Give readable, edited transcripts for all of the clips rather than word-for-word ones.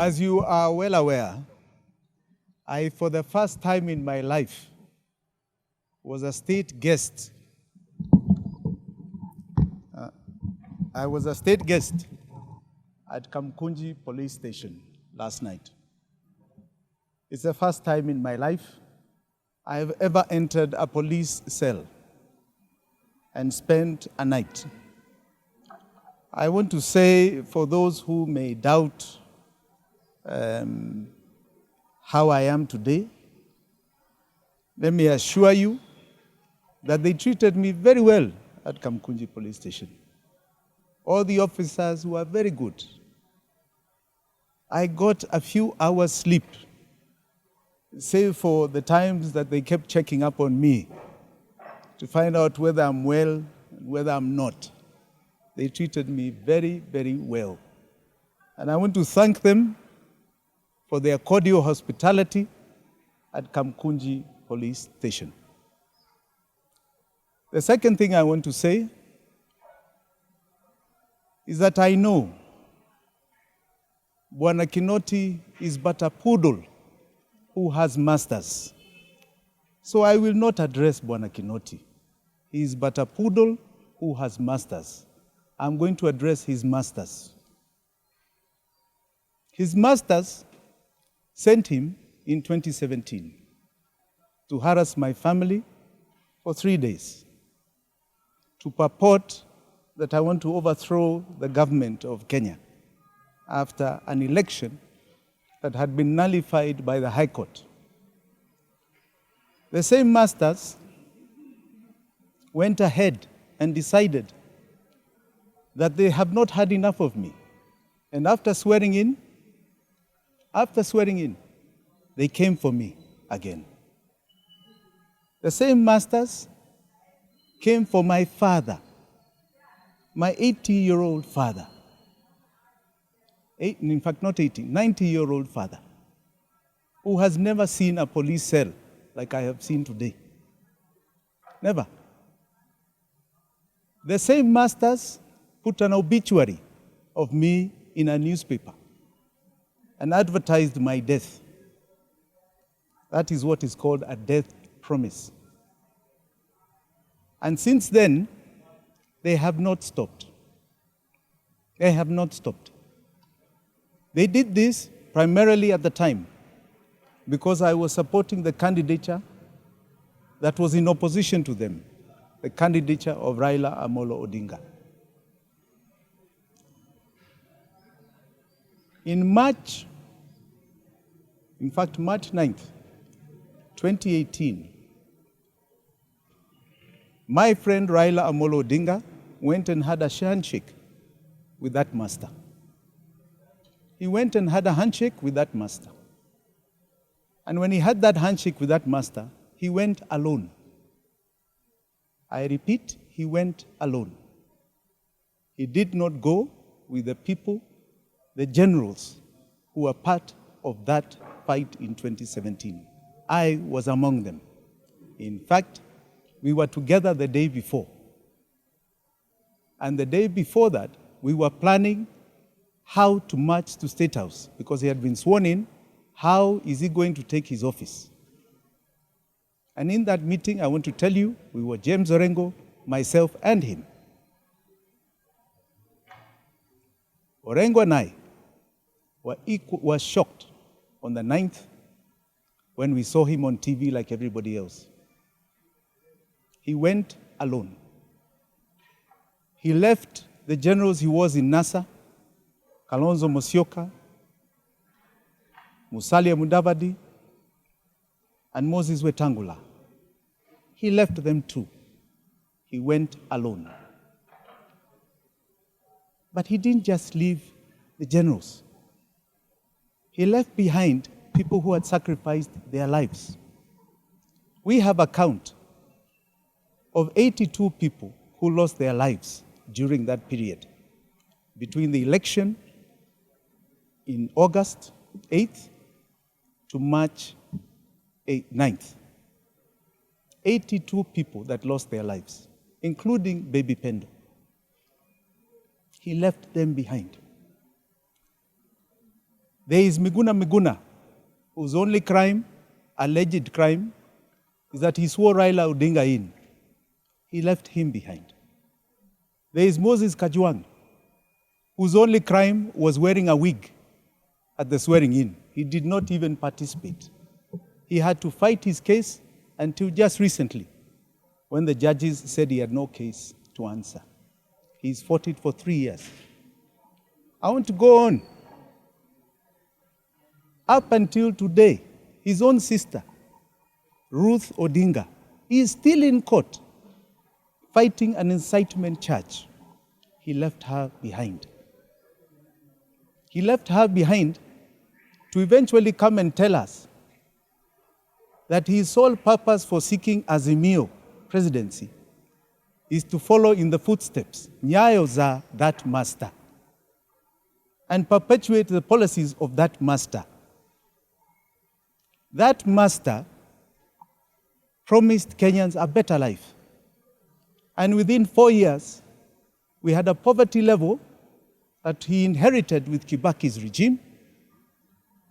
As you are well aware, I, for the first time in my life, was a state guest. I was a state guest at Kamkunji police station last night. It's the first time in my life I have ever entered a police cell and spent a night. I want to say, for those who may doubt how I am today, let me assure you that they treated me very well at Kamkunji police station. All the officers were very good. I got a few hours sleep, save for the times that they kept checking up on me to find out whether I'm well and whether I'm not. They treated me very, very well. And I want to thank them for their cordial hospitality at Kamkunji police station. The second thing I want to say is that I know Bwana Kinoti is but a poodle who has masters. So I will not address Bwana Kinoti. He is but a poodle who has masters. I'm going to address his masters. His masters sent him in 2017 to harass my family for 3 days, to purport that I want to overthrow the government of Kenya after an election that had been nullified by the High Court. The same masters went ahead and decided that they have not had enough of me. And after swearing in, they came for me again. The same masters came for my father, my 80-year-old father. In fact, not 80, 90-year-old father, who has never seen a police cell like I have seen today. Never. The same masters put an obituary of me in a newspaper and advertised my death. That is what is called a death promise. And since then, they have not stopped. They have not stopped. They did this primarily at the time because I was supporting the candidature that was in opposition to them, the candidature of Raila Odinga. In March 9th, 2018, my friend Raila Odinga went and had a handshake with that master. He went and had a handshake with that master. And when he had that handshake with that master, he went alone. I repeat, he went alone. He did not go with the people, the generals who were part of that fight in 2017. I was among them. In fact, we were together the day before. And the day before that, we were planning how to march to State House because he had been sworn in. How is he going to take his office? And in that meeting, I want to tell you, we were James Orengo, myself, and him. Orengo and I were shocked on the 9th when we saw him on TV like everybody else. He went alone. He left the generals he was in NASA, Kalonzo Musyoka, Musalia Mudavadi, and Moses Wetangula. He left them too. He went alone. But he didn't just leave the generals. He left behind people who had sacrificed their lives. We have a count of 82 people who lost their lives during that period, between the election in August 8th to March 9th. 82 people that lost their lives, including baby Pendo. He left them behind. There is Miguna, whose only crime, alleged crime, is that he swore Raila Odinga in. He left him behind. There is Moses Kajwang, whose only crime was wearing a wig at the swearing in. He did not even participate. He had to fight his case until just recently, when the judges said he had no case to answer. He's fought it for 3 years. I want to go on. Up until today, his own sister, Ruth Odinga, is still in court fighting an incitement charge. He left her behind. He left her behind to eventually come and tell us that his sole purpose for seeking Azimio presidency is to follow in the footsteps, nyayo za that master, and perpetuate the policies of that master. That master promised Kenyans a better life. And within 4 years, we had a poverty level that he inherited with Kibaki's regime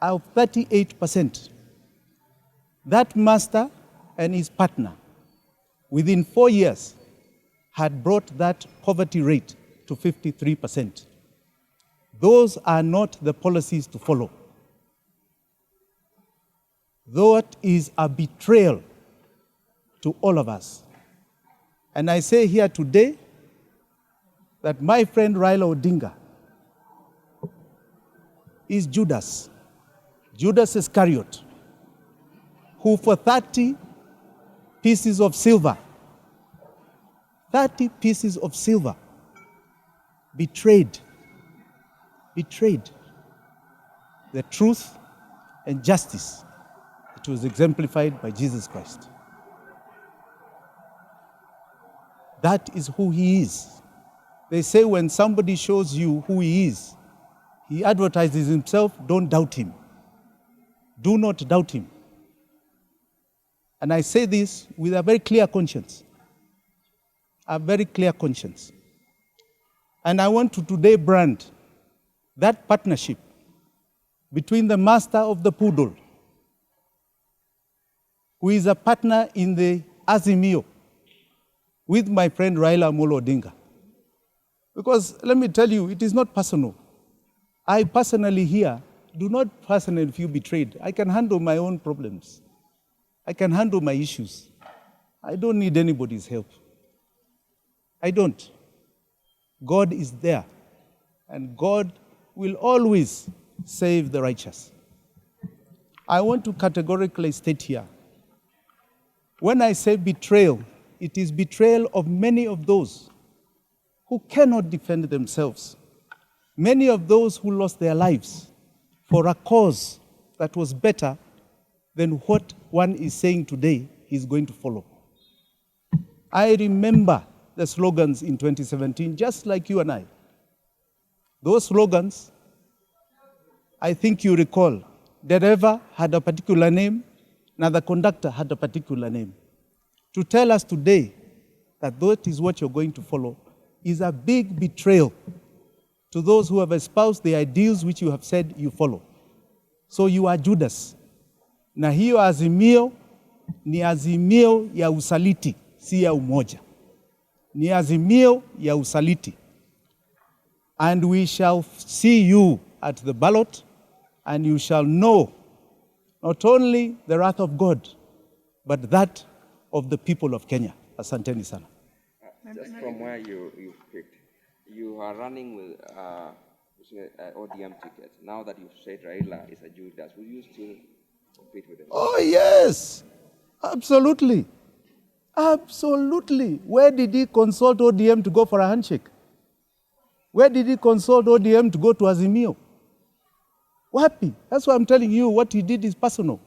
of 38%. That master and his partner, within 4 years, had brought that poverty rate to 53%. Those are not the policies to follow. That is a betrayal to all of us. And I say here today that my friend Raila Odinga is Judas Iscariot, who for 30 pieces of silver, betrayed the truth and justice that was exemplified by Jesus Christ. That is who he is. They say when somebody shows you who he is, he advertises himself, don't doubt him. Do not doubt him. And I say this with a very clear conscience. A very clear conscience. And I want to today brand that partnership between the master of the poodle, who is a partner in the Azimio, with my friend Raila Odinga. Because let me tell you, it is not personal. I personally here do not personally feel betrayed. I can handle my own problems. I can handle my issues. I don't need anybody's help. I don't. God is there, and God will always save the righteous. I want to categorically state here, when I say betrayal, it is betrayal of many of those who cannot defend themselves, many of those who lost their lives for a cause that was better than what one is saying today he's going to follow. I remember the slogans in 2017, just like you and I. Those slogans, I think you recall, the driver had a particular name, now the conductor had a particular name. To tell us today that that is what you're going to follow is a big betrayal to those who have espoused the ideals which you have said you follow. So you are Judas. Na hiyo azimio ni azimio ya usaliti, si ya umoja. Ni azimio ya usaliti. And we shall see you at the ballot, and you shall know not only the wrath of God, but that of the people of Kenya. Asanteni sana. Just from where you picked, you are running with ODM ticket. Now that you've said Raila is a Judas, will you still compete with him? Oh, yes. Absolutely. Absolutely. Where did he consult ODM to go for a handshake? Where did he consult ODM to go to Azimio? Wapi? That's why I'm telling you, what he did is personal.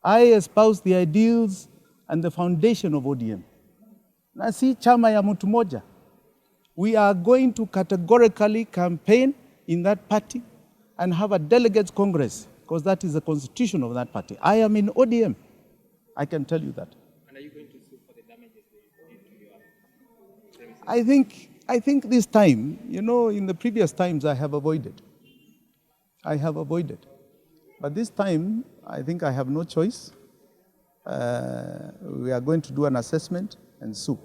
I espouse the ideals and the foundation of ODM. Na si chama ya mtu moja. We are going to categorically campaign in that party and have a delegates congress, because that is the constitution of that party. I am in ODM. I can tell you that. And are you going to sue for the damages they did to your premises? I think this time, in the previous times I have avoided. I have avoided. But this time, I think I have no choice. We are going to do an assessment and sue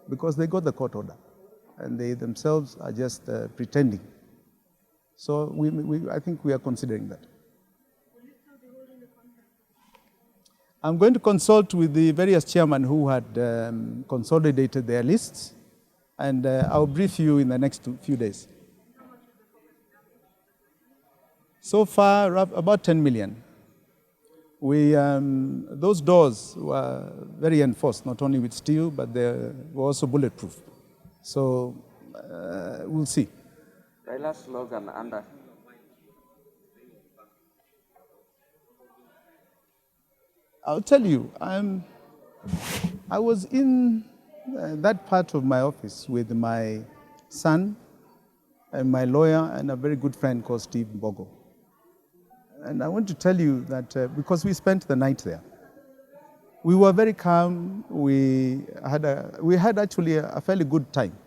because they got the court order and they themselves are just pretending. So I think we are considering that. I'm going to consult with the various chairmen who had consolidated their lists, and I'll brief you in the next few days. So far, about 10 million. Those doors were very enforced, not only with steel, but they were also bulletproof. So we'll see. Raila's slogan under. I'll tell you, I was in that part of my office with my son and my lawyer and a very good friend called Steve Mbogo. And I want to tell you that because we spent the night there, we were very calm. We had actually a fairly good time.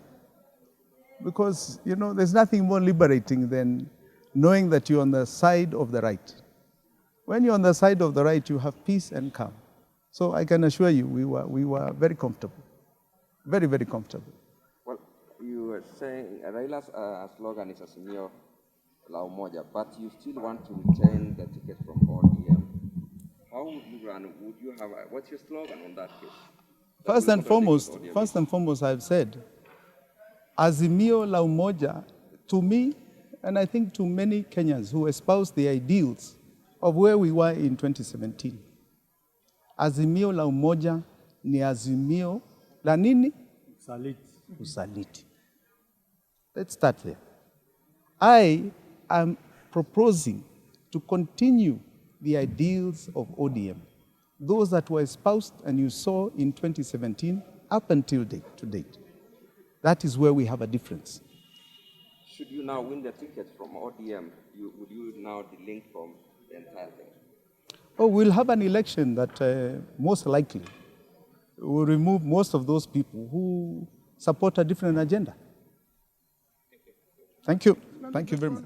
Because, you know, there's nothing more liberating than knowing that you're on the side of the right. When you're on the side of the right, you have peace and calm. So I can assure you, we were very comfortable. Very, very comfortable. Well, you were saying Raila's slogan is Azimio la Umoja, but you still want to retain the ticket from ODM. How would you run? Would you have? What's your slogan on that case? First and foremost, I've said, Azimio la Umoja, to me, and I think to many Kenyans who espouse the ideals of where we were in 2017. Azimio la Umoja ni azimio la nini? Usaliti. Let's start there. I am proposing to continue the ideals of ODM, those that were espoused and you saw in 2017 up until to date. That is where we have a difference. Should you now win the ticket from ODM, would you now delink from the entire thing? Oh, we'll have an election that most likely will remove most of those people who support a different agenda. Thank you. Thank you very much.